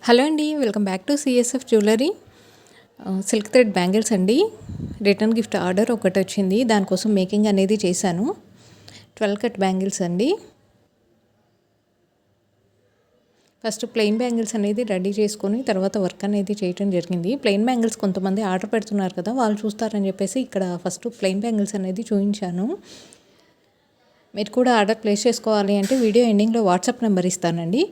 Hello అండి, welcome back to CSF jewellery. Silk thread bangles అండి. Return gift order ఒకటి వచ్చింది, దానికోసం మేకింగ్ అనేది చేశాను. 12 కట్ బ్యాంగిల్స్ అండి. ఫస్ట్ ప్లెయిన్ బ్యాంగిల్స్ అనేది రెడీ చేసుకొని తర్వాత వర్క్ అనేది చేయడం జరిగింది. ప్లెయిన్ బ్యాంగిల్స్ కొంతమంది ఆర్డర్ పెడుతున్నారు కదా, వాళ్ళు చూస్తారని చెప్పేసి ఇక్కడ ఫస్ట్ ప్లెయిన్ బ్యాంగిల్స్ అనేది చూపించాను. మీరు కూడా ఆర్డర్ ప్లేస్ చేసుకోవాలి అంటే వీడియో ఎండింగ్లో వాట్సాప్ నెంబర్ ఇస్తానండి.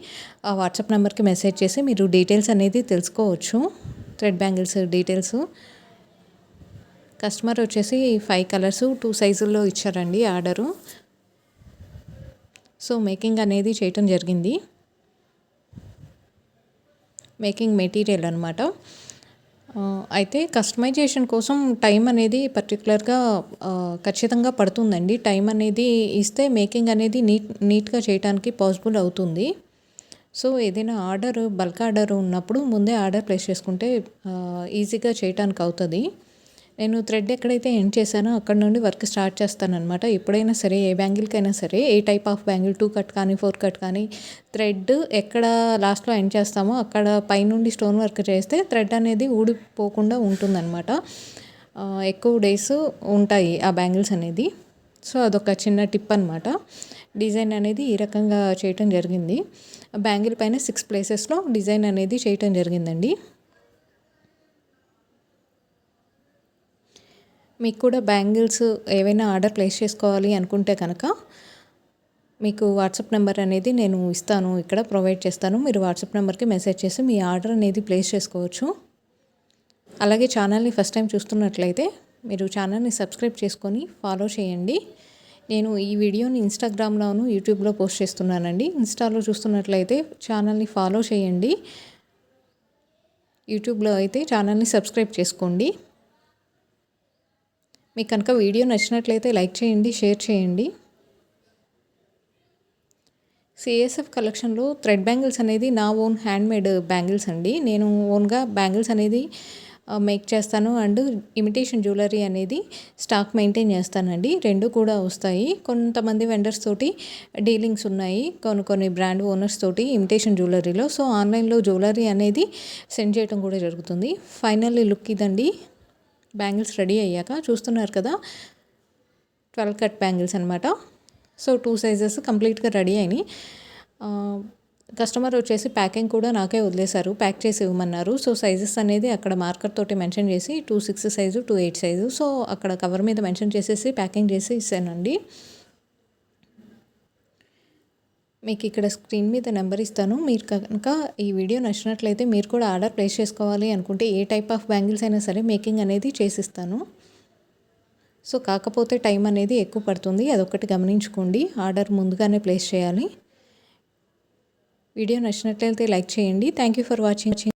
ఆ వాట్సాప్ నెంబర్కి మెసేజ్ చేసి మీరు డీటెయిల్స్ అనేది తెలుసుకోవచ్చు. Thread bangles details. కస్టమర్ వచ్చేసి 5 కలర్స్ 2 సైజుల్లో ఇచ్చారండి ఆర్డరు. సో మేకింగ్ అనేది చేయటం జరిగింది. మేకింగ్ మెటీరియల్ అనమాట. అయితే కస్టమైజేషన్ కోసం టైం అనేది పర్టికులర్గా ఖచ్చితంగా పడుతుందండి. టైం అనేది ఇస్తే మేకింగ్ అనేది నీట్గా చేయడానికి పాసిబుల్ అవుతుంది. సో ఏదైనా బల్క్ ఆర్డర్ ఉన్నప్పుడు ముందే ఆర్డర్ ప్లేస్ చేసుకుంటే ఈజీగా చేయడానికి అవుతుంది. నేను థ్రెడ్ ఎక్కడైతే ఎండ్ చేశానో అక్కడ నుండి వర్క్ స్టార్ట్ చేస్తానన్నమాట. ఎప్పుడైనా సరే ఏ బ్యాంగిల్కైనా సరే, ఏ టైప్ ఆఫ్ బ్యాంగిల్ 2 కట్ కానీ 4 కట్ కానీ థ్రెడ్ ఎక్కడ లాస్ట్లో ఎండ్ చేస్తామో అక్కడ పైనుండి స్టోన్ వర్క్ చేస్తే థ్రెడ్ అనేది ఊడిపోకుండా ఉంటుందన్నమాట. ఎక్కువ డేస్ ఉంటాయి ఆ బ్యాంగిల్స్ అనేది. సో అదొక చిన్న టిప్ అనమాట. డిజైన్ అనేది ఈ రకంగా చేయటం జరిగింది. బ్యాంగిల్ పైన 6 ప్లేసెస్లో డిజైన్ అనేది చేయటం జరిగిందండి. మీకు కూడా బ్యాంగిల్స్ ఏవైనా ఆర్డర్ ప్లేస్ చేసుకోవాలి అనుకుంటే కనుక మీకు వాట్సాప్ నెంబర్ అనేది నేను ఇస్తాను, ఇక్కడ ప్రొవైడ్ చేస్తాను. మీరు వాట్సాప్ నెంబర్కి మెసేజ్ చేసి మీ ఆర్డర్ అనేది ప్లేస్ చేసుకోవచ్చు. అలాగే ఛానల్ని ఫస్ట్ టైం చూస్తున్నట్లయితే మీరు ఛానల్ని సబ్స్క్రైబ్ చేసుకొని ఫాలో చేయండి. నేను ఈ వీడియోని ఇన్స్టాగ్రామ్లోను యూట్యూబ్లో పోస్ట్ చేస్తున్నానండి. ఇన్స్టాలో చూస్తున్నట్లయితే ఛానల్ని ఫాలో చేయండి. యూట్యూబ్లో అయితే ఛానల్ని సబ్స్క్రైబ్ చేసుకోండి. మీకు కనుక వీడియో నచ్చినట్లయితే లైక్ చేయండి, షేర్ చేయండి. సిఎస్ఎఫ్ కలెక్షన్లో థ్రెడ్ బ్యాంగిల్స్ అనేది నా ఓన్ హ్యాండ్మేడ్ బ్యాంగిల్స్ అండి. నేను ఓన్గా బ్యాంగిల్స్ అనేది మేక్ చేస్తాను అండ్ ఇమిటేషన్ జ్యువెలరీ అనేది స్టాక్ మెయింటైన్ చేస్తానండి. 2 కూడా వస్తాయి. కొంతమంది వెండర్స్ తోటి డీలింగ్స్ ఉన్నాయి, కొన్ని బ్రాండ్ ఓనర్స్ తోటి ఇమిటేషన్ జ్యువెలరీలో. సో ఆన్లైన్లో జ్యువెలరీ అనేది సెండ్ చేయడం కూడా జరుగుతుంది. ఫైనల్లీ లుక్ ఇదండి. బ్యాంగిల్స్ రెడీ అయ్యాక చూస్తున్నారు కదా, 12 కట్ బ్యాంగిల్స్ అనమాట. సో 2 సైజెస్ కంప్లీట్గా రెడీ అయినాయి. కస్టమర్ వచ్చేసి ప్యాకింగ్ కూడా నాకే వదిలేశారు, ప్యాక్ చేసి ఇవ్వమన్నారు. సో సైజెస్ అనేది అక్కడ మార్కర్ తోటి మెన్షన్ చేసి 2 6 సైజు 2 8 సైజు సో అక్కడ కవర్ మీద మెన్షన్ చేసేసి ప్యాకింగ్ చేసి ఇస్తానండి. మీకు ఇక్కడ స్క్రీన్ మీద నెంబర్ ఇస్తాను. మీరు కనుక ఈ వీడియో నచ్చినట్లయితే మీరు కూడా ఆర్డర్ ప్లేస్ చేసుకోవాలి అనుకుంటే ఏ టైప్ ఆఫ్ బ్యాంగిల్స్ అయినా సరే మేకింగ్ అనేది చేసిస్తాను. సో కాకపోతే టైం అనేది ఎక్కువ పడుతుంది, అదొకటి గమనించుకోండి. ఆర్డర్ ముందుగానే ప్లేస్ చేయాలి. వీడియో నచ్చినట్లయితే లైక్ చేయండి. Thank you for watching.